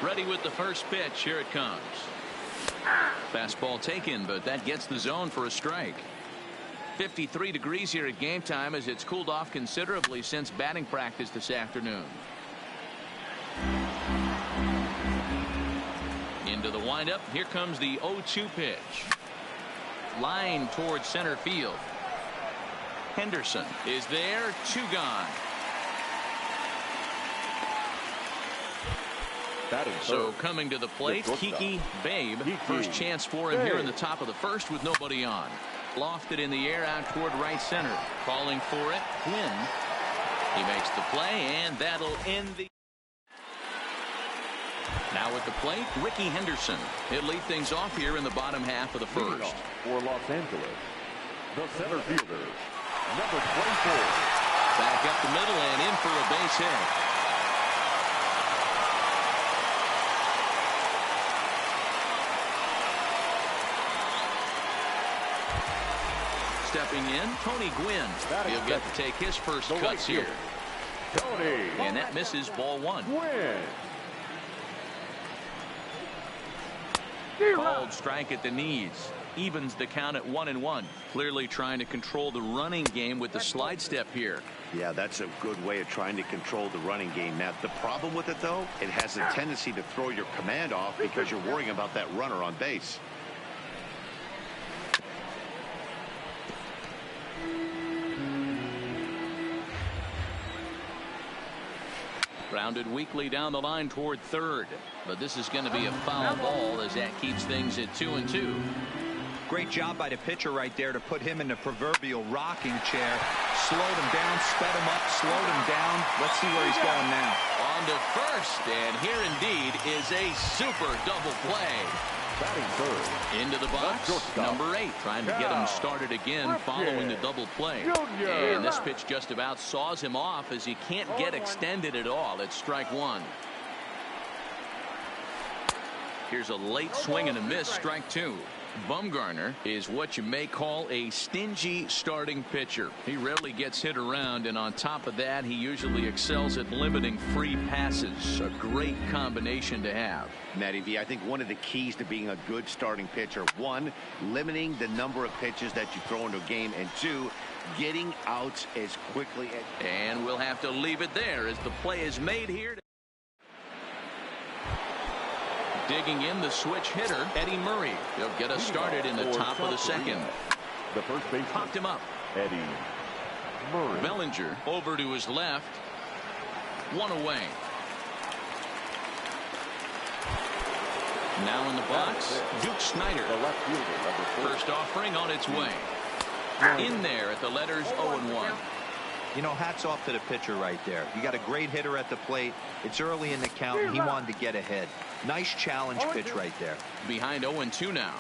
Ready with the first pitch. Here it comes. Fastball taken, but that gets the zone for a strike. 53 degrees here at game time as it's cooled off considerably since batting practice this afternoon. Into the windup. Here comes the 0-2 pitch. Line towards center field. Henderson is there. 2 gone. So coming to the plate, Kiki Babe. First chance for him here in the top of the first with nobody on. Lofted in the air out toward right center. Calling for it. Quinn. He makes the play, and that'll end the. Now at the plate, Ricky Henderson. He'll lead things off here in the bottom half of the first. For Los Angeles, the center fielder, number 24. Back up the middle and in for a base hit. Stepping in, Tony Gwynn. He'll get to take his first cuts here. And that misses, ball 1. Called strike at the knees. Evens the count at 1-1. Clearly trying to control the running game with the slide step here. Yeah, that's a good way of trying to control the running game. Now, the problem with it, though, it has a tendency to throw your command off because you're worrying about that runner on base. Grounded weakly down the line toward third. But this is going to be a foul ball as that keeps things at 2-2. Great job by the pitcher right there to put him in the proverbial rocking chair. Slowed him down, sped him up, slowed him down. Let's see where he's going now. On to first, and here indeed is a super double play. Into the box, number 8, trying to get him started again following the double play. And this pitch just about saws him off as he can't get extended at all. It's strike 1. Here's a late swing and a miss, strike 2. Bumgarner is what you may call a stingy starting pitcher. He rarely gets hit around, and on top of that, he usually excels at limiting free passes. A great combination to have. Matty V, I think one of the keys to being a good starting pitcher, 1, limiting the number of pitches that you throw into a game, and 2, getting outs as quickly as. And we'll have to leave it there as the play is made here. Digging in the switch hitter, Eddie Murray. He'll get us started in the top of the second. The first base popped him up. Eddie Murray. Bellinger over to his left. 1 away. Now in the box, Duke Snider. The left fielder, first offering on its way. In there at the letters 0-1. You know, hats off to the pitcher right there. You got a great hitter at the plate. It's early in the count, and he wanted to get ahead. Nice challenge pitch right there. Behind 0-2 now.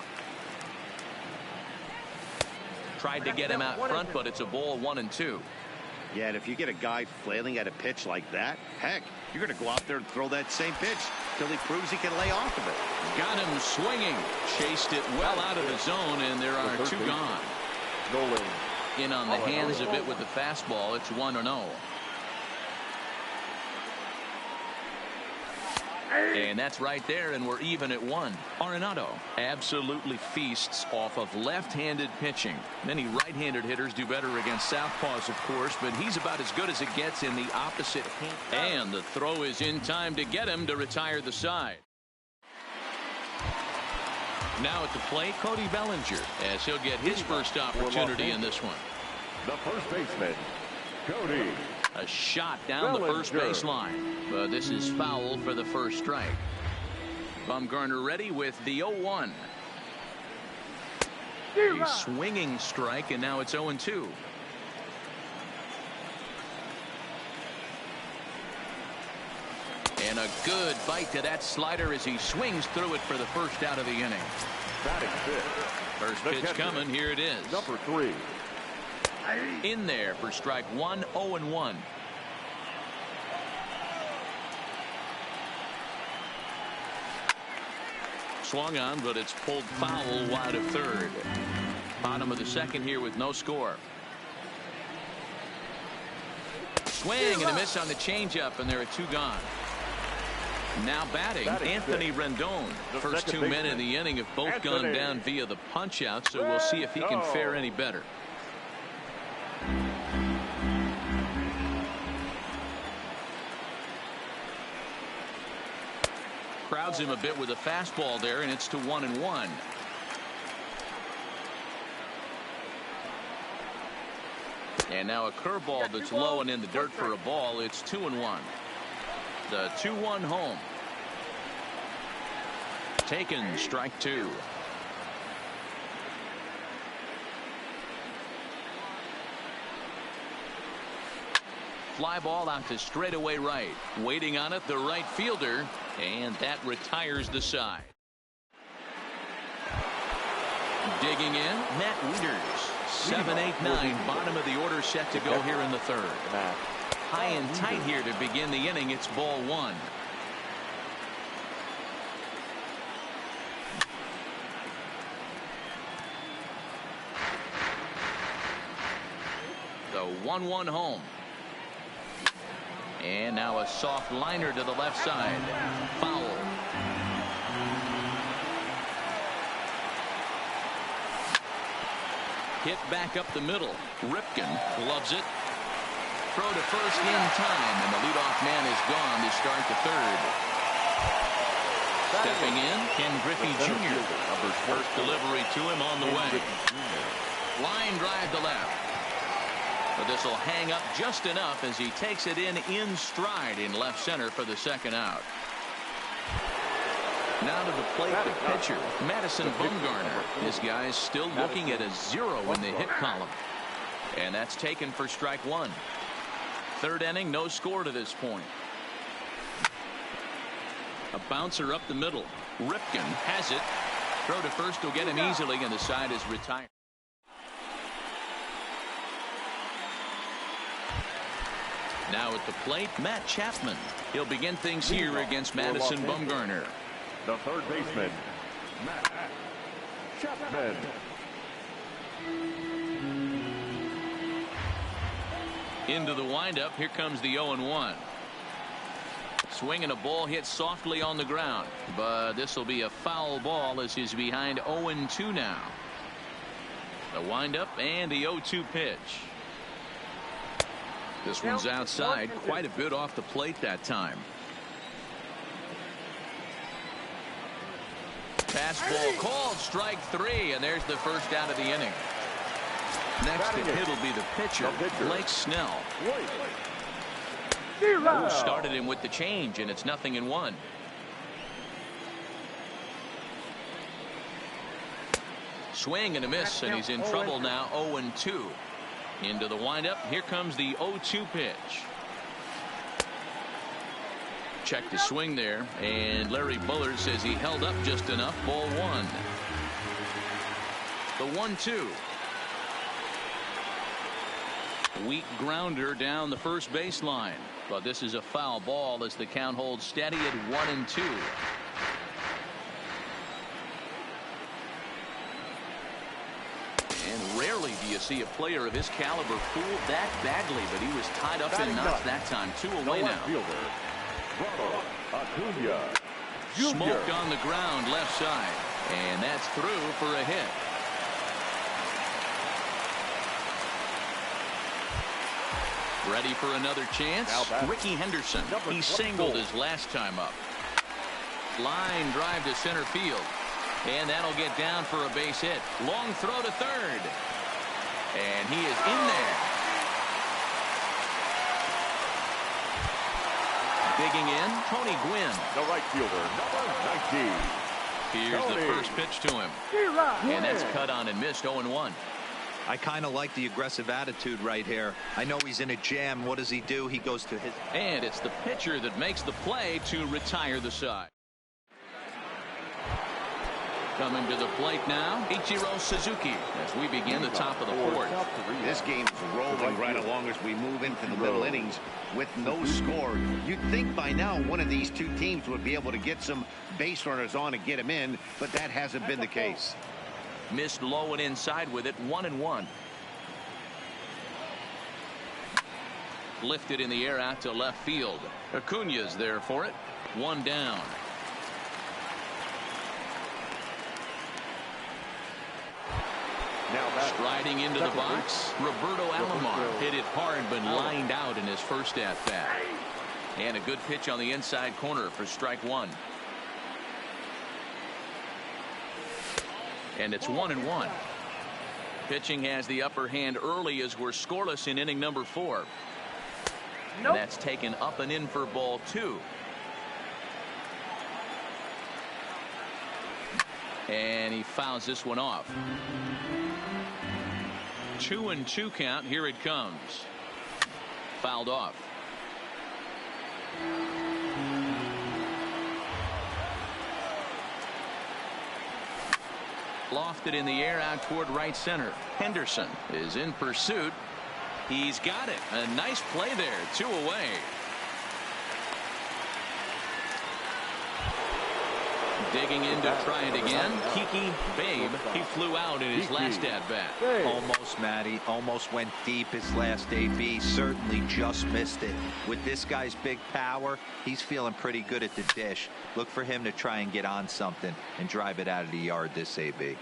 Tried to get him out front, but it's a ball 1-2. Yeah, and if you get a guy flailing at a pitch like that, heck, you're going to go out there and throw that same pitch till he proves he can lay off of it. Got him swinging. Chased it well out of the zone, and there are 2 gone. Nolan. In on the hands of it with the fastball. It's 1-0. And that's right there, and we're even at 1. Arenado absolutely feasts off of left-handed pitching. Many right-handed hitters do better against southpaws, of course, but he's about as good as it gets in the opposite hand. And the throw is in time to get him to retire the side. Now at the plate, Cody Bellinger, as he'll get his first opportunity in this one. The first baseman, Cody. A shot down the first baseline, but this is foul for the first strike. Bumgarner ready with the 0-1. A swinging strike, and now it's 0-2. And a good bite to that slider as he swings through it for the first out of the inning. First pitch coming. Here it is. Number 3. In there for strike 1, 0-1. Swung on, but it's pulled foul wide of third. Bottom of the second here with no score. Swing and a miss on the changeup, and there are 2 gone. Now batting Anthony Rendon. First 2 men in the inning have both gone down via the punch out, so we'll see if he can fare any better. Crowds him a bit with a fastball there, and it's to 1-1. And now a curveball that's low and in the dirt for a ball. It's 2-1. The 2-1 home. Taken, strike 2. Fly ball out to straightaway right. Waiting on it, the right fielder, and that retires the side. Digging in, Matt Wieters. 7-8-9, bottom of the order set to go here in the 3rd. High and tight here to begin the inning. It's ball 1. The 1-1 home. And now a soft liner to the left side. Foul. Hit back up the middle. Ripken gloves it. Throw to first in time, and the leadoff man is gone to start the 3rd. Stepping in, Ken Griffey Jr. First delivery to him on the way. Line drive to left. But this will hang up just enough as he takes it in stride in left center for the 2nd out. Now to the plate, the pitcher, Madison Bumgarner. This guy's still looking at a 0 in the hit column. And that's taken for strike 1. 3rd inning, no score to this point. A bouncer up the middle. Ripken has it. Throw to first will get him easily, and the side is retired. Now at the plate, Matt Chapman. He'll begin things here against Madison Bumgarner. The 3rd baseman, Matt Chapman. Into the windup. Here comes the 0-1. Swinging a ball hit softly on the ground, but this will be a foul ball as he's behind 0-2 now. The windup and the 0-2 pitch. This one's outside, quite a bit off the plate that time. Fastball called, strike 3, and there's the first out of the inning. Next to hit will be the pitcher, Blake Snell. Who started him with the change, and it's 0-1. Swing and a miss, and he's in trouble now. 0-2. Into the windup. Here comes the 0-2 pitch. Check the swing there, and Larry Bullard says he held up just enough. Ball 1. The 1-2. Weak grounder down the first baseline, but this is a foul ball as the count holds steady at 1-2. And rarely do you see a player of his caliber fooled that badly, but he was tied up in knots that time. 2 away now. Smoked on the ground left side, and that's through for a hit. Ready for another chance? Ricky Henderson. He singled his last time up. Line drive to center field. And that'll get down for a base hit. Long throw to third. And he is in there. Digging in, Tony Gwynn. The right fielder, number 19. Here's the first pitch to him. And that's cut on and missed. 0-1. I kind of like the aggressive attitude right here. I know he's in a jam. What does he do? He goes to his... And it's the pitcher that makes the play to retire the side. Coming to the plate now, Ichiro Suzuki as we begin the top of the 4th. This game's rolling right along as we move into the middle innings with no score. You'd think by now one of these 2 teams would be able to get some base runners on and get them in, but that hasn't been the case. Missed low and inside with it. 1-1. Lifted in the air out to left field. Acuña's there for it. One down. Striding into the box, Roberto Alomar hit it hard but lined out in his first at-bat. And a good pitch on the inside corner for strike one. And it's 1-1. Pitching has the upper hand early as we're scoreless in inning number 4. And that's taken up and in for ball 2. And he fouls this one off. 2-2 count. Here it comes. Fouled off. Lofted in the air out toward right center. Henderson is in pursuit. He's got it. A nice play there. 2 away. Digging in to try it again. Kiki Babe. He flew out in his last at-bat. Almost, Matty. Almost went deep his last AB. Certainly just missed it. With this guy's big power, he's feeling pretty good at the dish. Look for him to try and get on something and drive it out of the yard this AB.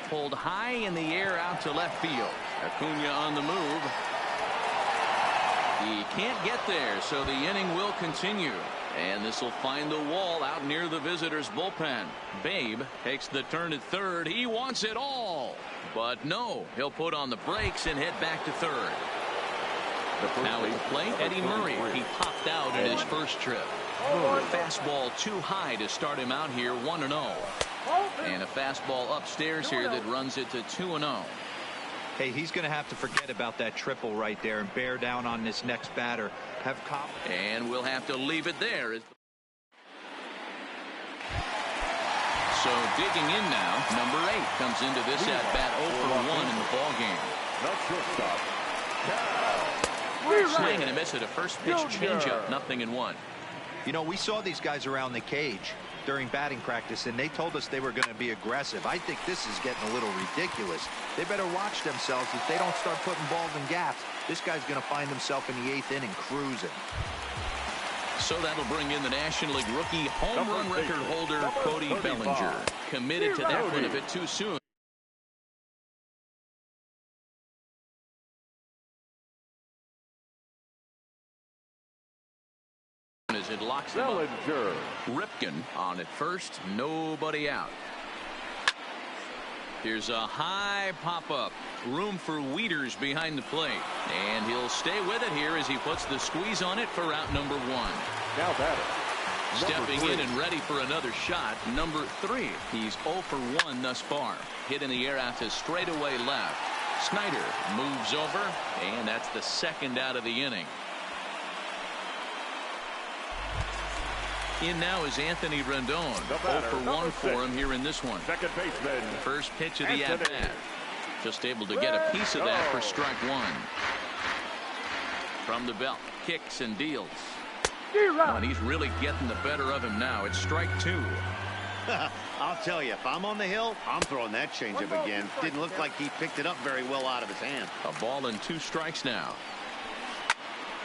Pulled high in the air out to left field. Acuña on the move. He can't get there, so the inning will continue. And this will find the wall out near the visitors' bullpen. Babe takes the turn at third. He wants it all. But no, he'll put on the brakes and head back to third. Now at the plate, Eddie Murray. He popped out in his first trip. Fastball too high to start him out here, 1-0. And a fastball upstairs here that runs it to 2-0. Hey, he's going to have to forget about that triple right there and bear down on this next batter. Have confidence. And we'll have to leave it there. So digging in now, number 8 comes into this at-bat 0-for-1 in the ballgame. Swing and a miss at a first pitch changeup, 0-1. You know, we saw these guys around the cage during batting practice, and they told us they were going to be aggressive. I think this is getting a little ridiculous. They better watch themselves. If they don't start putting balls in gaps, this guy's going to find himself in the 8th inning cruising. So that'll bring in the National League rookie home run record holder Cody Bellinger. Committed to that one a bit too soon. As it locks him up. Ripken on at first, nobody out. Here's a high pop-up. Room for Wieters behind the plate. And he'll stay with it here as he puts the squeeze on it for out number 1. Now batter. Stepping in and ready for another shot, number 3. He's 0-for-1 thus far. Hit in the air out to straightaway left. Snyder moves over, and that's the second out of the inning. In now is Anthony Rendon. 0-for-1 for him here in this one. Second baseman. First pitch of the at-bat. Just able to get a piece of that for strike 1. From the belt, kicks and deals. And he's really getting the better of him now. It's strike 2. I'll tell you, if I'm on the hill, I'm throwing that changeup again. Didn't look like he picked it up very well out of his hand. A ball and 2 strikes now.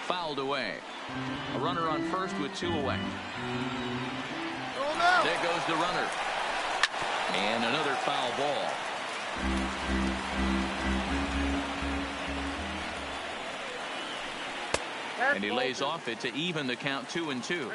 Fouled away. A runner on first with 2 away. There goes the runner. And another foul ball. And he lays off it to even the count 2-2.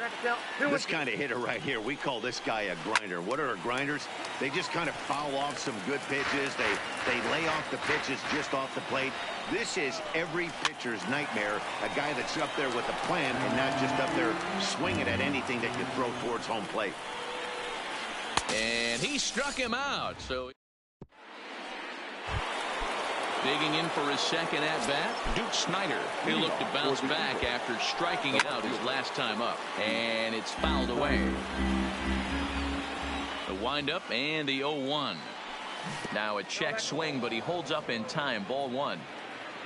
This kind of hitter right here, we call this guy a grinder. What are grinders? They just kind of foul off some good pitches. They lay off the pitches just off the plate. This is every pitcher's nightmare, a guy that's up there with a plan and not just up there swinging at anything that you throw towards home plate. And he struck him out. So digging in for his second at-bat, Duke Snyder. He'll look to bounce back after striking out his last time up. And it's fouled away. The windup and the 0-1. Now a check swing, but he holds up in time. Ball 1.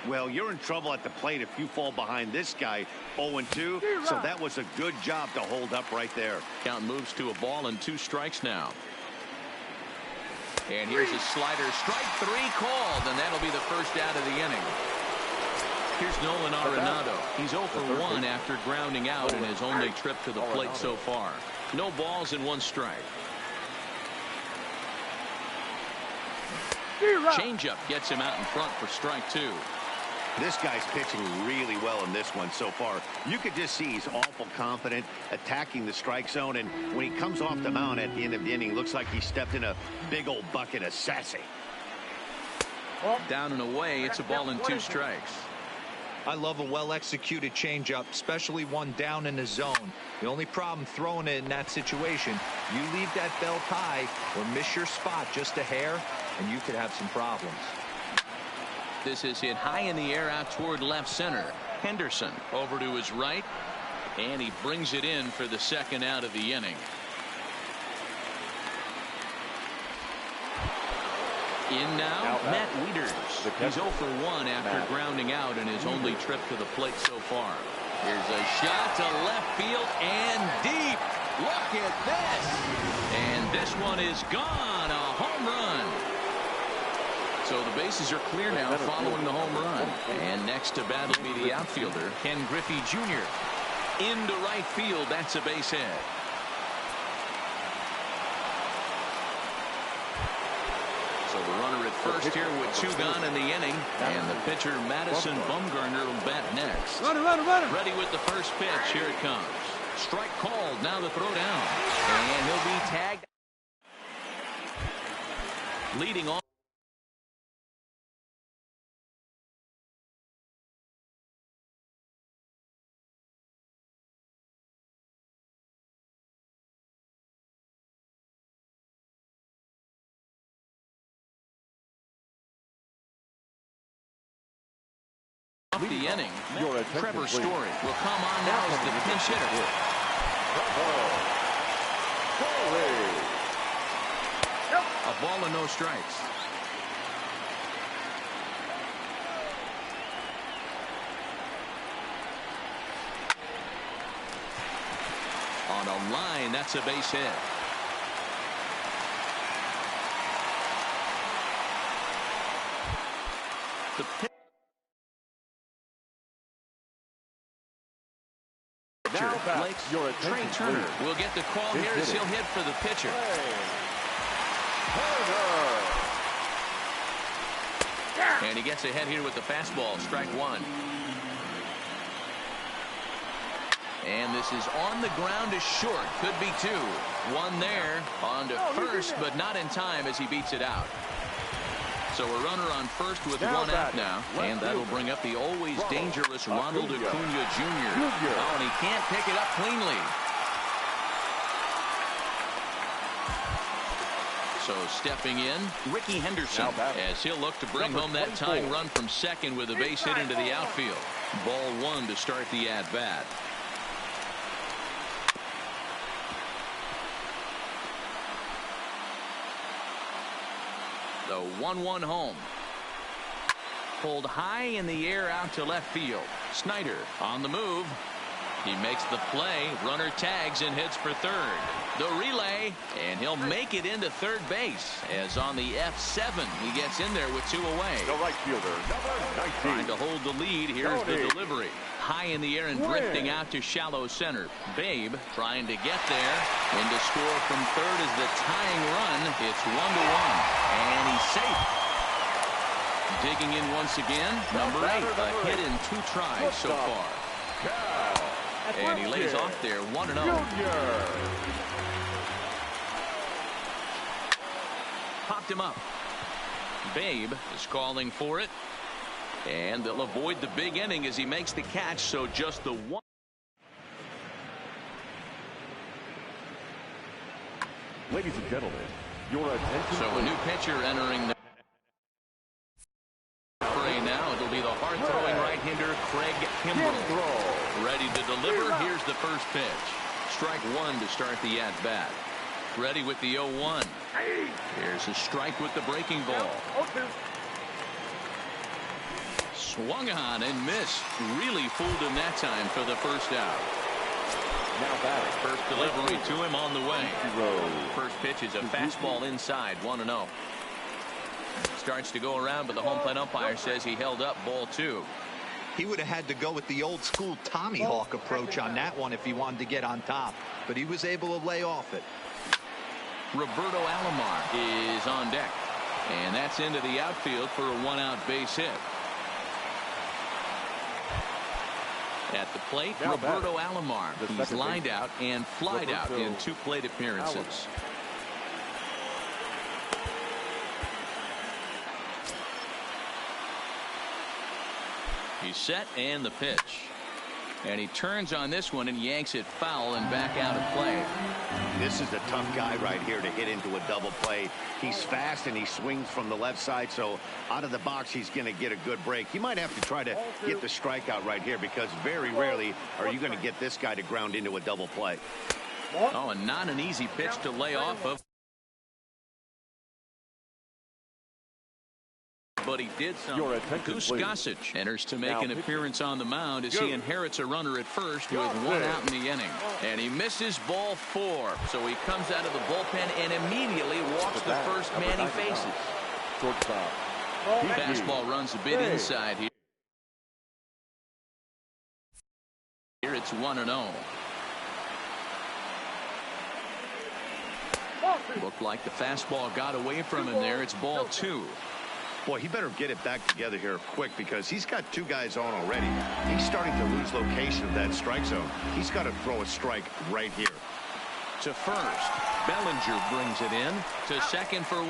Well, you're in trouble at the plate if you fall behind this guy 0-2. So that was a good job to hold up right there. Count moves to a ball and 2 strikes now. And here's a slider. Strike three called, and that'll be the first out of the inning. Here's Nolan Arenado. He's 0 for 1 after grounding out in his only trip to the plate so far. No balls and 1 strike. Changeup gets him out in front for strike 2. This guy's pitching really well in this one so far. You could just see he's awful confident attacking the strike zone, and when he comes off the mound at the end of the inning, looks like he stepped in a big old bucket of sassy. Down and away, it's a ball and 2 strikes. I love a well-executed changeup, especially one down in the zone. The only problem throwing it in that situation, you leave that belt high or miss your spot just a hair, and you could have some problems. This is hit high in the air out toward left center. Henderson over to his right, and he brings it in for the second out of the inning. In now, Matt Wieters. He's 0 for 1 after grounding out in his only trip to the plate so far. Here's a shot to left field and deep. Look at this. And this one is gone. A home run. So the bases are clear now following the home run. And next to bat will be the outfielder, Ken Griffey Jr. Into right field. That's a base hit. So the runner at first here with 2 gone in the inning. And the pitcher, Madison Bumgarner, will bat next. Runner. Ready with the first pitch. Here it comes. Strike called. Now the throw down. And he'll be tagged. Leading off. The inning, Trevor Story will come on now as the pinch hitter. A ball and no strikes. On a line, that's a base hit. The pitch. Trey Turner will get the call here as he'll hit for the pitcher. And he gets ahead here with the fastball. Strike 1. And this is on the ground is short. Could be 2. 1 there on to first, but not in time as he beats it out. So a runner on first with 1 out now, and that'll bring up the always dangerous Ronald Acuna Jr. Oh, and he can't pick it up cleanly. So stepping in, Ricky Henderson, as he'll look to bring home that tying run from second with a base hit into the outfield. Ball 1 to start the at-bat. The 1-1 home. Pulled high in the air out to left field. Snyder on the move. He makes the play. Runner tags and hits for third. The relay, and he'll make it into third base. As on the F7, he gets in there with 2 away. The right fielder, number 19. Trying to hold the lead. Here's the delivery. High in the air and drifting out to shallow center. Babe trying to get there. In to score from third is the tying run. It's 1-1. And he's safe. Digging in once again. Number 8. A hit in 2 tries so far. And he lays off there 1-0. Popped him up. Babe is calling for it. And they'll avoid the big inning as he makes the catch. So just the 1. Ladies and gentlemen, your attention. So a new pitcher entering the fray now. It'll be the hard-throwing right-hander Craig Kimbrell. Ready to deliver. Here's the first pitch. Strike 1 to start the at-bat. Ready with the 0-1. Here's a strike with the breaking ball. Swung on and missed. Really fooled him that time for the first out. Now batting. First delivery to him on the way. First pitch is a fastball inside, 1-0. Starts to go around, but the home plate umpire says he held up, ball 2. He would have had to go with the old school Tommy Hawk approach on that one if he wanted to get on top, but he was able to lay off it. Roberto Alomar is on deck, and that's into the outfield for a 1-out base hit. At the plate, now Roberto Alomar. He's lined base. out and flied out in 2 plate appearances. He's set, and the pitch. And he turns on this one and yanks it foul and back out of play. This is a tough guy right here to hit into a double play. He's fast and he swings from the left side, so out of the box he's going to get a good break. He might have to try to get the strikeout right here, because very rarely are you going to get this guy to ground into a double play. Oh, and not an easy pitch to lay off of. But he did something. Goose Gossage enters to make an appearance on the mound as he inherits a runner at first with 1 out in the inning. And he misses ball 4. So he comes out of the bullpen and immediately walks the first man he faces. Fastball runs a bit inside here. Here it's 1-0. Looked like the fastball got away from him there. It's ball 2. Boy, he better get it back together here quick, because he's got 2 guys on already. He's starting to lose location of that strike zone. He's got to throw a strike right here. To first, Bellinger brings it in. To second for 1.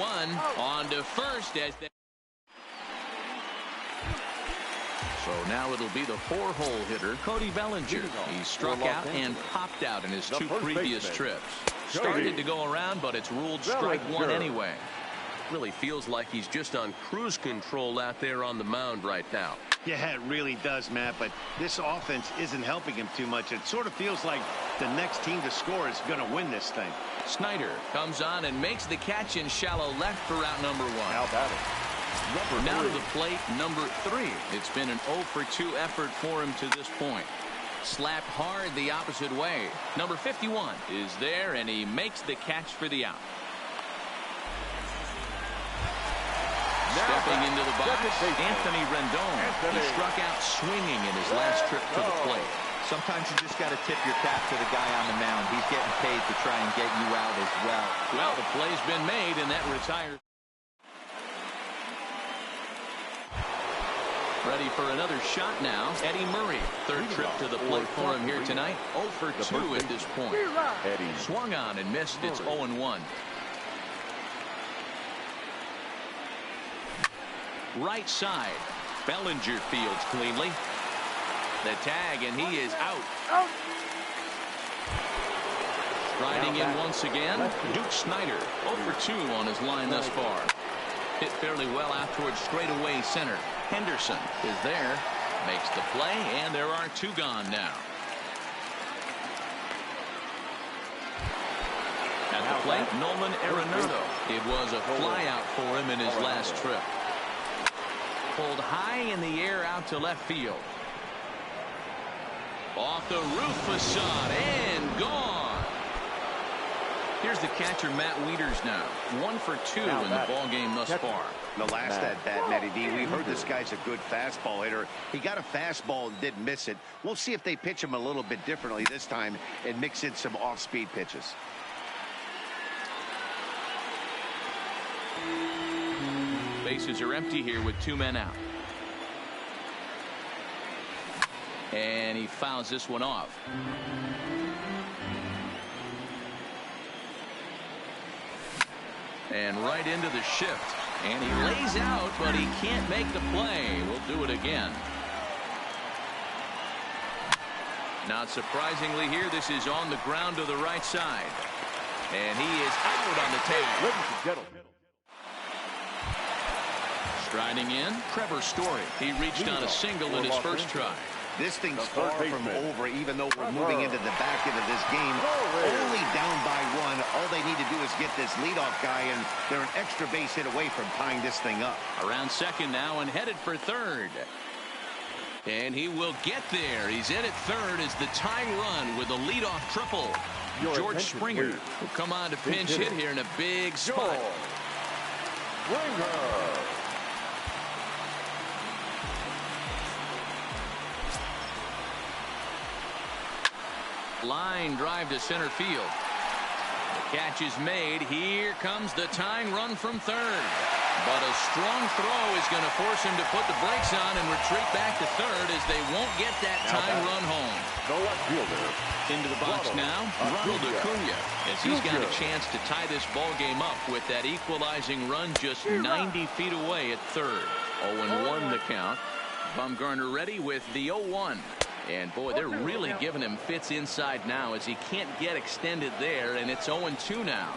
On to first as they... So now it'll be the 4-hole hitter, Cody Bellinger. He struck out and popped out in his 2 previous trips. Started to go around, but it's ruled strike 1 anyway. Really feels like he's just on cruise control out there on the mound right now. Yeah, it really does, Matt, but this offense isn't helping him too much. It sort of feels like the next team to score is going to win this thing. Snyder comes on and makes the catch in shallow left for out number 1. Now batting. Now to the plate, number 3. It's been an 0 for 2 effort for him to this point. Slapped hard the opposite way. Number 51 is there, and he makes the catch for the out. Stepping into the box, Anthony Rendon. He struck out swinging in his last trip to the plate. Sometimes you just got to tip your cap to the guy on the mound. He's getting paid to try and get you out as well. Well, the play's been made, and that retires. Ready for another shot now. Eddie Murray, 3rd trip to the plate for him here tonight. 0 for 2 at this point. Swung on and missed. It's 0-1. Right side. Bellinger fields cleanly. The tag, and he is out. Striding in once again, Duke Snyder. 0 for 2 on his line thus far. Hit fairly well out towards straightaway center. Henderson is there, makes the play, and there are 2 gone now. At the plate, Nolan Arenado. It was a fly out for him in his last trip. Pulled high in the air out to left field. Off the roof facade and gone. Here's the catcher, Matt Wieters now. 1 for 2 in the ball game thus far. The last at bat, Matty D, we heard this guy's a good fastball hitter. He got a fastball and didn't miss it. We'll see if they pitch him a little bit differently this time and mix in some off-speed pitches. Bases are empty here with 2 men out. And he fouls this one off. And right into the shift. And he lays out, but he can't make the play. We'll do it again. Not surprisingly here, this is on the ground to the right side. And he is out on the tag. Ladies and gentlemen. Striding in, Trevor Story. He reached on a single in his first try. This thing's far from over, even though we're moving into the back end of this game. Only down by 1. All they need to do is get this leadoff guy, and they're an extra base hit away from tying this thing up. Around second now and headed for third. And he will get there. He's in at third as the tying run with a leadoff triple. George Springer will come on to pinch hit here in a big spot. Line drive to center field. The catch is made. Here comes the tying run from third. But a strong throw is going to force him to put the brakes on and retreat back to third as they won't get that tying run home. The left fielder. Into the box now, Ronald Acuna, as he's got a chance to tie this ball game up with that equalizing run just 90 feet away at third. 0-1 the count. Bumgarner ready with the 0-1. And boy, they're really giving him fits inside now as he can't get extended there, and it's 0-2 now.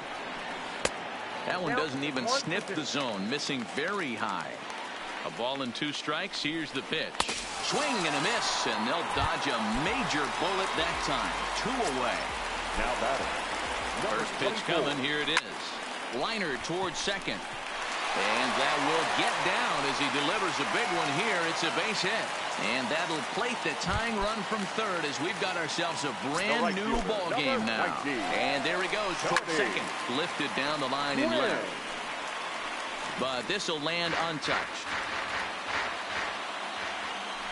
That one doesn't even sniff the zone, missing very high. A ball and 2 strikes. Here's the pitch. Swing and a miss, and they'll dodge a major bullet that time. 2 away. Now batting. First pitch coming. Here it is. Liner towards second. And that will get down as he delivers a big one here. It's a base hit. And that'll plate the tying run from third as we've got ourselves a brand new ball game now. And there he goes towards second. Lifted down the line in left. But this will land untouched.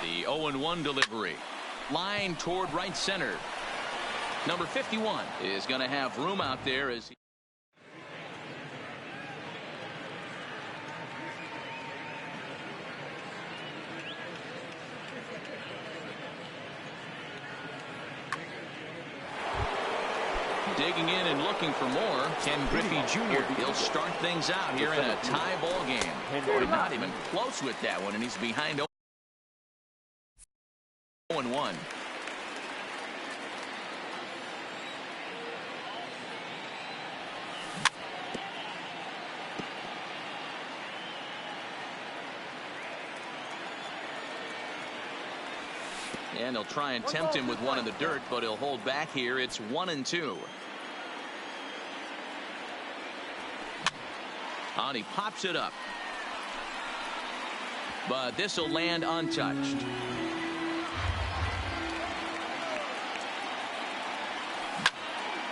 The 0-1 delivery. Line toward right center. Number 51 is going to have room out there as he digging in and looking for more. Ken Griffey Jr. He'll start things out here in a tie ball game. And not even close with that one, and he's behind 0-1. And he'll try and tempt him with one in the dirt, but he'll hold back here. It's 1-2. And he pops it up. But this will land untouched.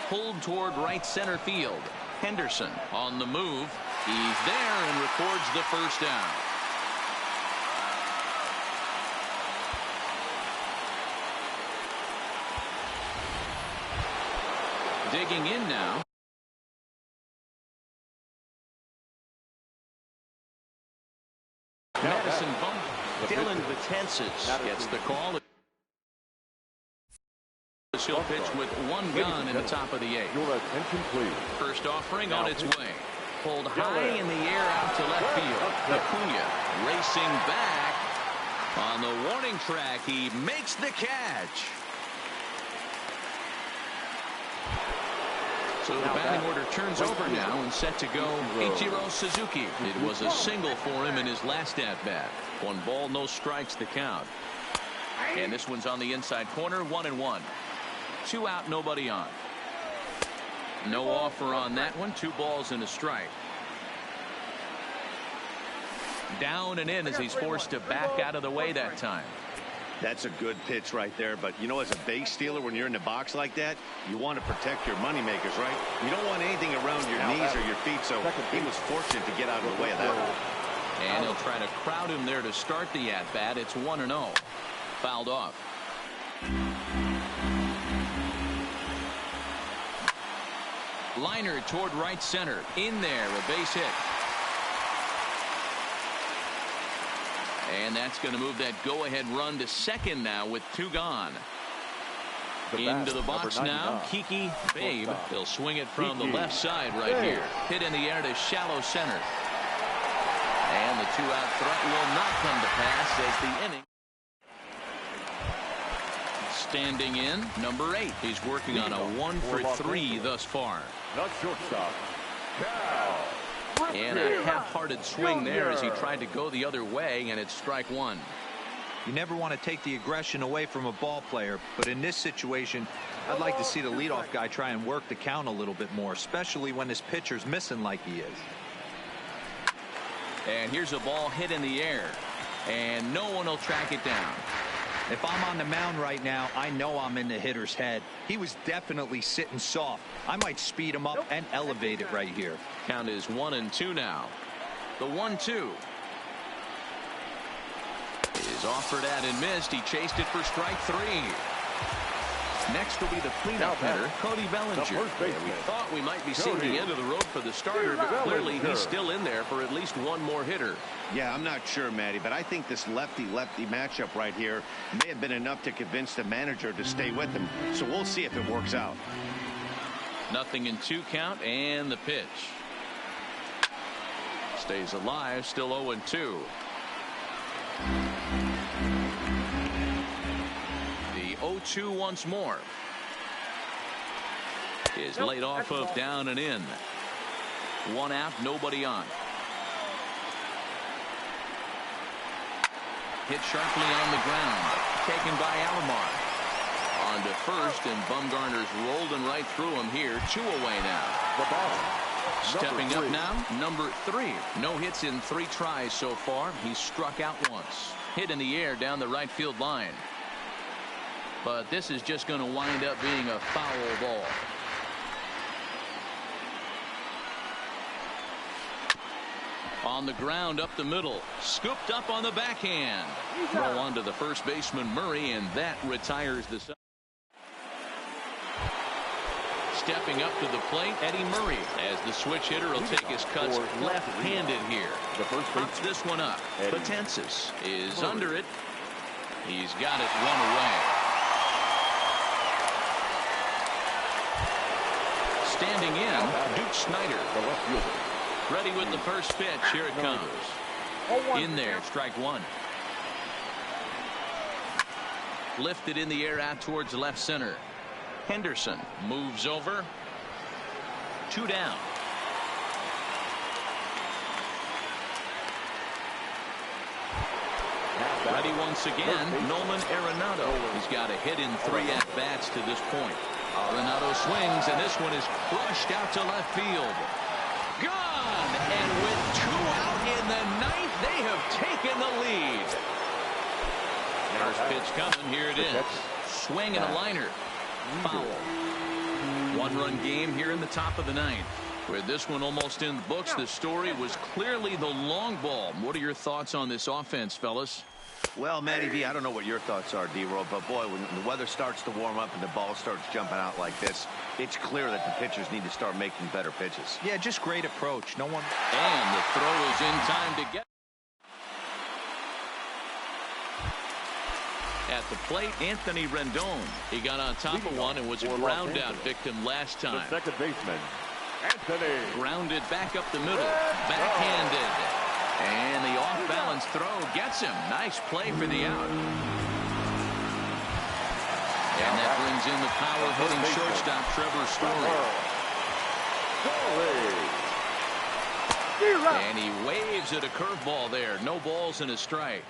Pulled toward right center field. Henderson on the move. He's there and records the first down. Digging in now. Madison Bump. Dylan Betances gets the call. He'll pitch with one gone in the top of the 8th. Your attention, please. First offering on its way. Pulled high in the air out to left field. Acuna racing back. On the warning track, he makes the catch. So the batting order turns over now and set to go Ichiro Suzuki. It was a single for him in his last at-bat. 1 ball, no strikes the count. And this one's on the inside corner, 1-1. 2 out, nobody on. No offer on that one. 2 balls and a strike. Down and in as he's forced to back out of the way that time. That's a good pitch right there, but you know, as a base stealer, when you're in the box like that, you want to protect your moneymakers, right? You don't want anything around your knees or your feet, so he was fortunate to get out of the way of that one. And he'll try to crowd him there to start the at-bat. It's 1-0. Fouled off. Liner toward right center. In there, a base hit. And that's going to move that go-ahead run to second now with 2 gone. Into the box now, Kiki Babe. He'll swing it from the left side right here. Hit in the air to shallow center. And the 2-out threat will not come to pass as the inning. Standing in, number 8. He's working on a 1-for-3 thus far. Not shortstop. And a half-hearted swing there as he tried to go the other way, and it's strike 1. You never want to take the aggression away from a ball player, but in this situation, I'd like to see the leadoff guy try and work the count a little bit more, especially when his pitcher's missing like he is. And here's a ball hit in the air, and no one will track it down. If I'm on the mound right now, I know I'm in the hitter's head. He was definitely sitting soft. I might speed him up and elevate it right here. Count is 1-2 now. The 1-2 is offered at and missed. He chased it for strike 3. Next will be the cleanup hitter, Cody Bellinger. We thought we might be seeing the end of the road for the starter, but clearly he's still in there for at least one more hitter. Yeah, I'm not sure, Matty, but I think this lefty-lefty matchup right here may have been enough to convince the manager to stay with him. So we'll see if it works out. 0-2 count, and the pitch. Stays alive, still 0-2. The 0-2 once more is laid off of down and in. 1 out, nobody on. Hit sharply on the ground, taken by Alomar. On to first, and Bumgarner's rolling right through him here. 2 away now. Stepping up now, number 3. No hits in 3 tries so far. He's struck out once. Hit in the air down the right field line. But this is just going to wind up being a foul ball. On the ground up the middle. Scooped up on the backhand. Throw on to the first baseman Murray, and that retires the side. Stepping up to the plate, Eddie Murray, as the switch hitter will take his cuts left-handed here. Pops this one up. Potensis is under it. He's got it 1 away. Standing in, Duke Snyder. The left fielder. Ready with the first pitch. Here it comes. In there, strike 1. Lifted in the air out towards left center. Henderson moves over. 2 down. Ready once again, Nolan Arenado. He's got a hit in 3 at-bats to this point. Arenado swings, and this one is crushed out to left field. Gone! And with 2 out in the 9th, they have taken the lead. First pitch coming. Here it is. Swing and a liner. Foul. 1-run game here in the top of the 9th. With this one almost in the books, the story was clearly the long ball. What are your thoughts on this offense, fellas? Well, Matty V, I don't know what your thoughts are, D-Roll, but boy, when the weather starts to warm up and the ball starts jumping out like this, it's clear that the pitchers need to start making better pitches. Yeah, just great approach. No one. And the throw is in time to get. At the plate, Anthony Rendon. He got on top of one and was a ground out victim last time. The second baseman, Anthony. Grounded back up the middle. Backhanded. And the off-balance throw gets him. Nice play for the out. And that brings in the power-hitting shortstop, Trevor Story. And he waves at a curveball there. No balls and a strike.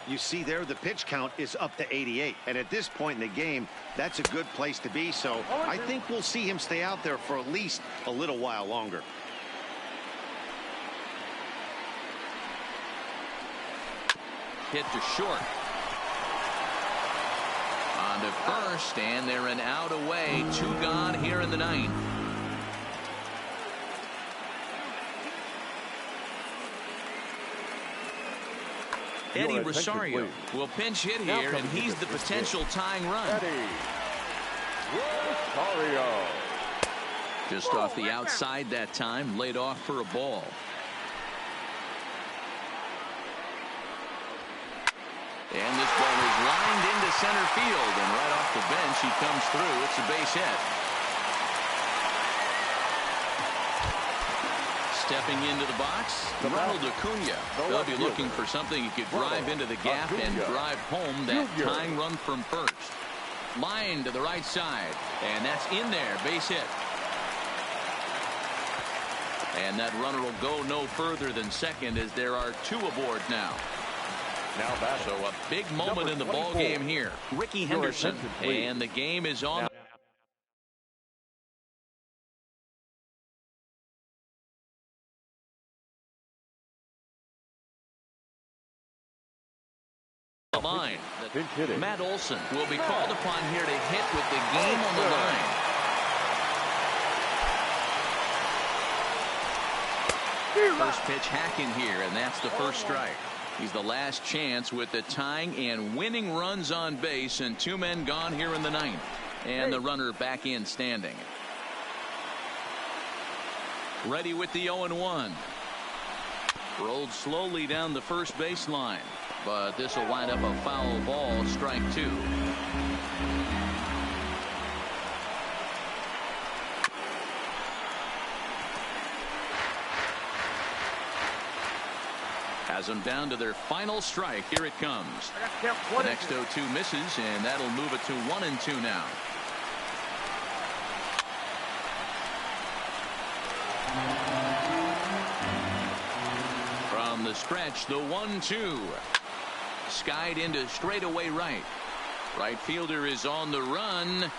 You see there, the pitch count is up to 88. And at this point in the game, that's a good place to be. So I think we'll see him stay out there for at least a little while longer. Hit to short. On to first, and they're an out away. 2 gone here in the 9th. Eddie Rosario will pinch hit here, and he's the potential tying run. Eddie Rosario. Just off the outside that time, laid off for a ball. And this ball is lined into center field, and right off the bench he comes through. It's a base hit. Stepping into the box, Ronald Acuna. They'll be looking for something he could drive into the gap and drive home that tying run from first. Line to the right side, and that's in there, base hit. And that runner will go no further than second, as there are 2 aboard now. So a big moment in the ball game here. Ricky Henderson, and the game is on. line. Pinch hitting. Matt Olson will be called upon here to hit with the game on the line. First pitch hacking here, and that's the first strike. He's the last chance with the tying and winning runs on base, and 2 men gone here in the ninth. And the runner back in standing. Ready with the 0-1. Rolled slowly down the first baseline, but this will wind up a foul ball, strike 2. Has them down to their final strike. Here it comes. The next 0-2 misses, and that'll move it to 1-2 now. From the stretch, the 1-2. Skied into straightaway right. Right fielder is on the run.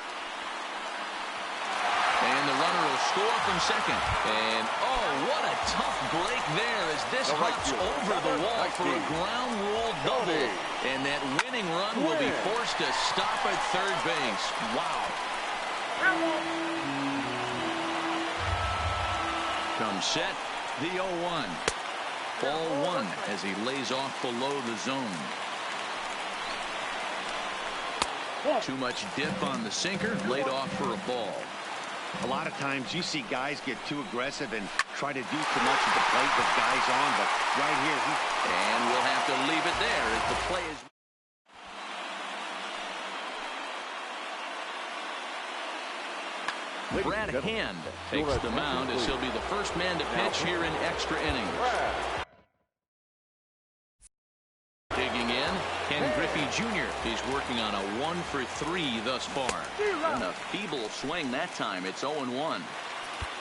And the runner will score from second. And, oh, what a tough break there as this hops over the wall for a ground rule double. And that winning run will be forced to stop at third base. Wow. Comes set, the 0-1. Ball 1 as he lays off below the zone. Too much dip on the sinker, laid off for a ball. A lot of times you see guys get too aggressive and try to do too much at the plate with guys on, but right here and we'll have to leave it there as the play is. Brad Hand takes the mound as he'll be the first man to pitch here in extra innings. Digging in, Ken Griffey Jr. He's working on a 1-for-3 thus far. And a feeble swing that time. It's 0-1.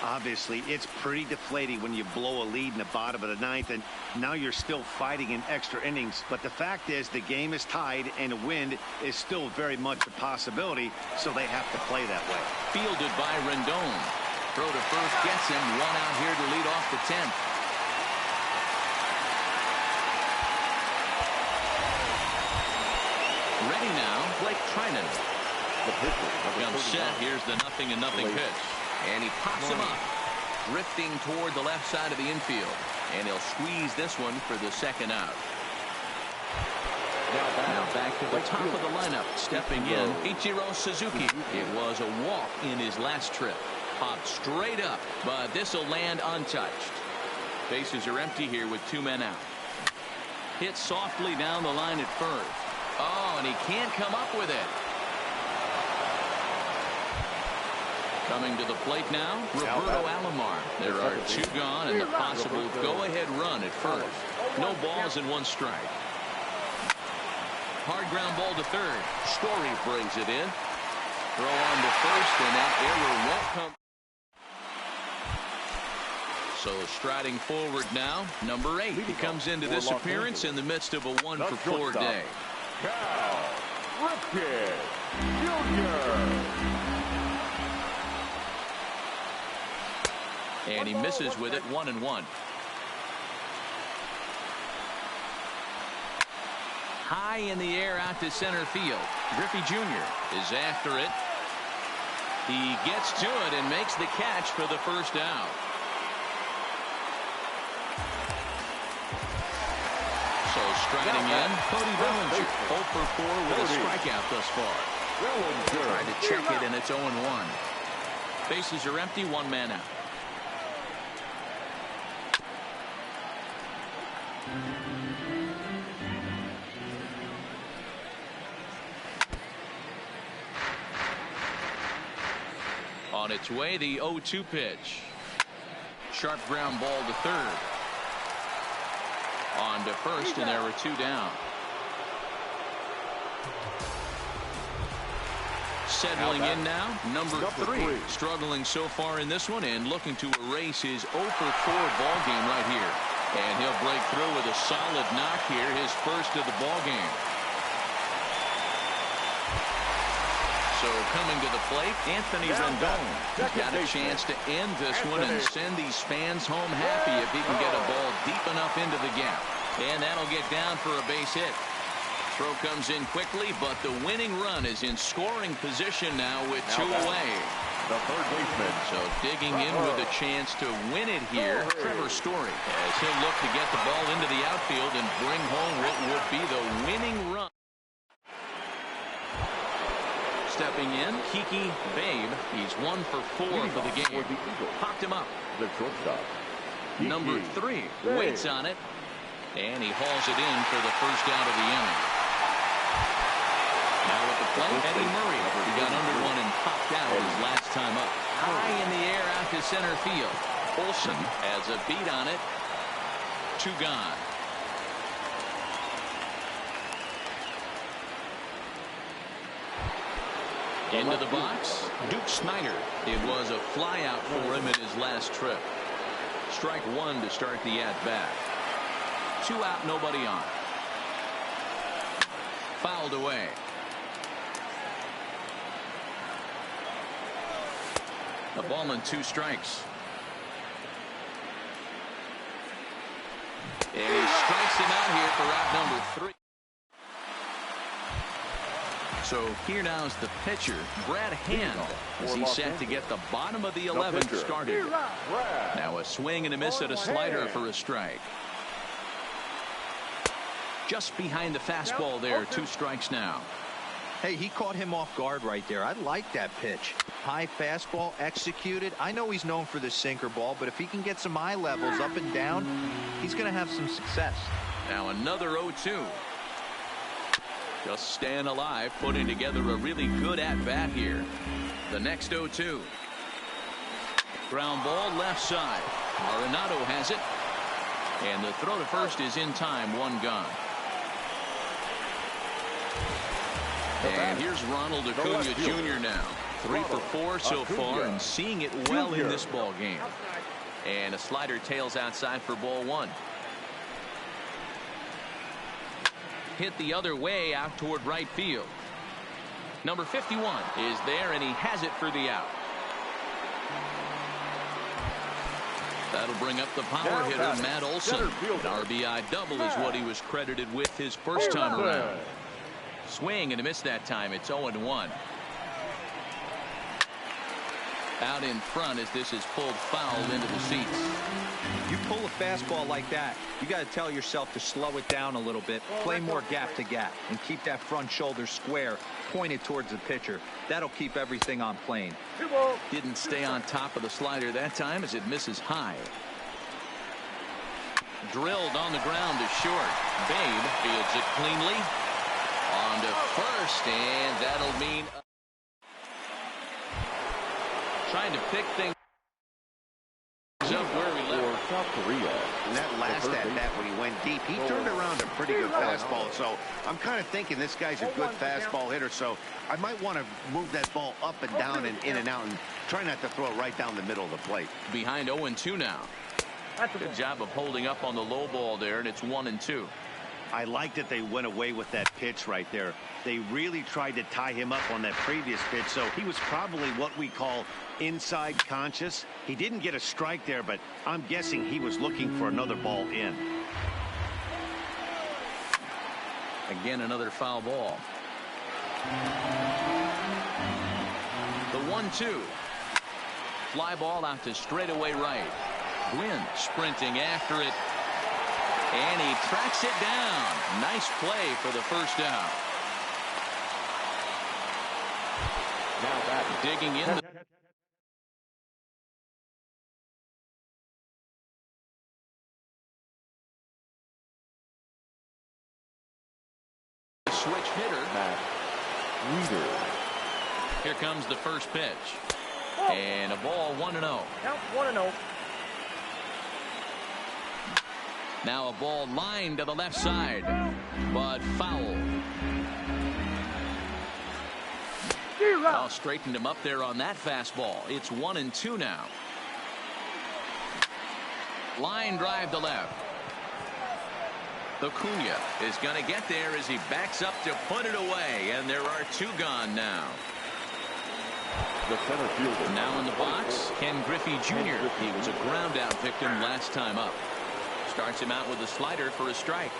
Obviously, it's pretty deflating when you blow a lead in the bottom of the ninth, and now you're still fighting in extra innings. But the fact is, the game is tied, and a win is still very much a possibility, so they have to play that way. Fielded by Rendon. Throw to first gets him. 1 out here to lead off the 10th. Ready now, Blake Trinan. Comes set. Here's the 0-0 pitch. And he pops him up. Drifting toward the left side of the infield. And he'll squeeze this one for the second out. Now back to the top of the lineup. Stepping in, Ichiro Suzuki. It was a walk in his last trip. Popped straight up, but this will land untouched. Bases are empty here with 2 men out. Hit softly down the line at first. Oh, and he can't come up with it. Coming to the plate now, Roberto Alomar. There are 2 gone and the possible go-ahead run at first. No balls and 1 strike. Hard ground ball to third. Story brings it in. Throw on to first, and that error won't come. So striding forward now, number 8. He comes into this appearance in the midst of a 1-for-4 day. Cal Ripken Jr. And he misses with it, 1-1. High in the air out to center field. Griffey Jr. is after it. He gets to it and makes the catch for the first out. So striding in, Cody Bellinger. 0-for-4 with a strikeout thus far. Tried to check it, and it's 0-1. Bases are empty, 1 man out. On its way, the 0-2 pitch. Sharp ground ball to third. On to first, and there were 2 down. Settling in now, number 3. Struggling so far in this one and looking to erase his 0-for-4 ball game right here. And he'll break through with a solid knock here, his first of the ball game. So coming to the plate, Anthony Rendon. He's got a chance to end this one and send these fans home happy if he can get a ball deep enough into the gap. And that'll get down for a base hit. throw comes in quickly, but the winning run is in scoring position now with two away. The third baseman. So digging in with a chance to win it here, Trevor Story, as he'll look to get the ball into the outfield and bring home what would be the winning run. Stepping in, Kiki Babe. He's 1 for 4 for the game. Popped him up. The shortstop. Number 3 waits on it, and he hauls it in for the first out of the inning. Now at the plate, Eddie Murray. He got under one and popped out his last time up. High in the air out to center field. Olsen has a beat on it. 2 gone. Into the box, Duke Snyder. It was a fly out for him in his last trip. Strike 1 to start the at-bat. 2 out, nobody on. Fouled away. A ball and 2 strikes. And he strikes him out here for out number 3. So here now is the pitcher, Brad Hand, as he's set to get the bottom of the 11th started. Now a swing and a miss at a slider for a strike. Just behind the fastball there, 2 strikes now. Hey, he caught him off guard right there. I like that pitch. High fastball executed. I know he's known for the sinker ball, but if he can get some eye levels up and down, he's going to have some success. Now another 0-2. Just staying alive, putting together a really good at-bat here. The next 0-2. Ground ball left side. Arenado has it. And the throw to first is in time, 1 gone. And here's Ronald Acuna Jr. now. 3 for 4 so far and seeing it well in this ball game. And a slider tails outside for ball 1. Hit the other way out toward right field. Number 51 is there, and he has it for the out. That'll bring up the power hitter, Matt Olson. An RBI double is what he was credited with his first time around. Swing and a miss that time. It's 0-1. Out in front as this is pulled foul into the seats. You pull a fastball like that, you got to tell yourself to slow it down a little bit, play more gap to gap, and keep that front shoulder square pointed towards the pitcher. That'll keep everything on plane. Didn't stay on top of the slider that time as it misses high. Drilled on the ground to short. Babe fields it cleanly. On to first, and that'll mean trying to pick things up where we left. South Korea. And that last at-bat when he went deep, he turned around a pretty good fastball. So I'm kind of thinking this guy's a good fastball hitter. So I might want to move that ball up and down and in and out and try not to throw it right down the middle of the plate. Behind 0-2 now. Good job of holding up on the low ball there, and it's 1-2. I like that they went away with that pitch right there. They really tried to tie him up on that previous pitch, so he was probably what we call inside conscious. He didn't get a strike there, but I'm guessing he was looking for another ball in. Again, another foul ball. The 1-2. Fly ball out to straightaway right. Gwynn sprinting after it. And he tracks it down. Nice play for the first down. Now back digging in. The switch hitter. Here comes the first pitch. And a ball 1-0. Count 1-0. Now a ball lined to the left side, but foul. I'll straighten him up there on that fastball. It's 1-2 now. Line drive to left. Acuna is going to get there as he backs up to put it away, and there are 2 gone now. The center fielder. Now in the box, Ken Griffey Jr. He was a ground out victim last time up. Starts him out with a slider for a strike.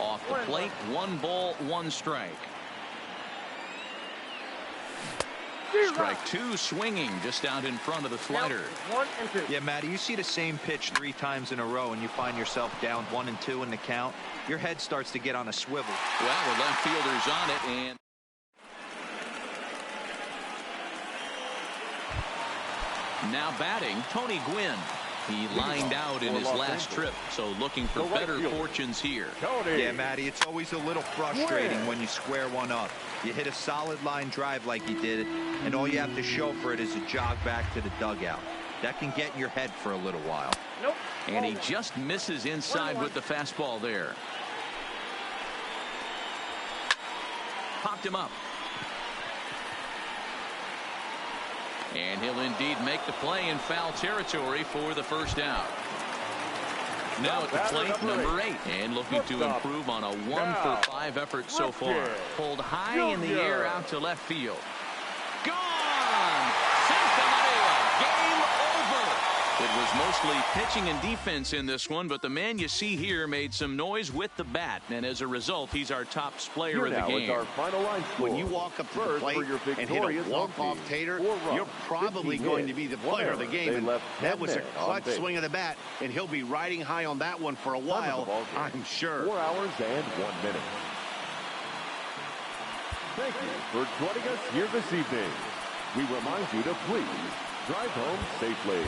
Off the plate, 1 ball, 1 strike. Strike 2, swinging just out in front of the slider. 1 and 2. Yeah, Matty, you see the same pitch 3 times in a row and you find yourself down 1 and 2 in the count. Your head starts to get on a swivel. Well, the left fielder's on it, and now batting, Tony Gwynn. He lined out in his last trip, so looking for better fortunes here. Yeah, Matty, it's always a little frustrating when you square one up. You hit a solid line drive like you did, and all you have to show for it is a jog back to the dugout. That can get in your head for a little while. Nope. And he just misses inside with the fastball there. Popped him up. And he'll indeed make the play in foul territory for the first out. Now at the plate, number 8, and looking to improve on a 1-for-5 effort so far. Pulled high in the air out to left field. Gone! Santa Maria, game over. It was mostly pitching and defense in this one, but the man you see here made some noise with the bat, and as a result, he's our top player of the game. Our final line score. When you walk up to the plate and hit a walk-off tater, you're probably going to be the player of the game. And that was a clutch swing of the bat, and he'll be riding high on that one for a while, I'm sure. 4 hours and 1 minute. Thank you for joining us here this evening. We remind you to please drive home safely.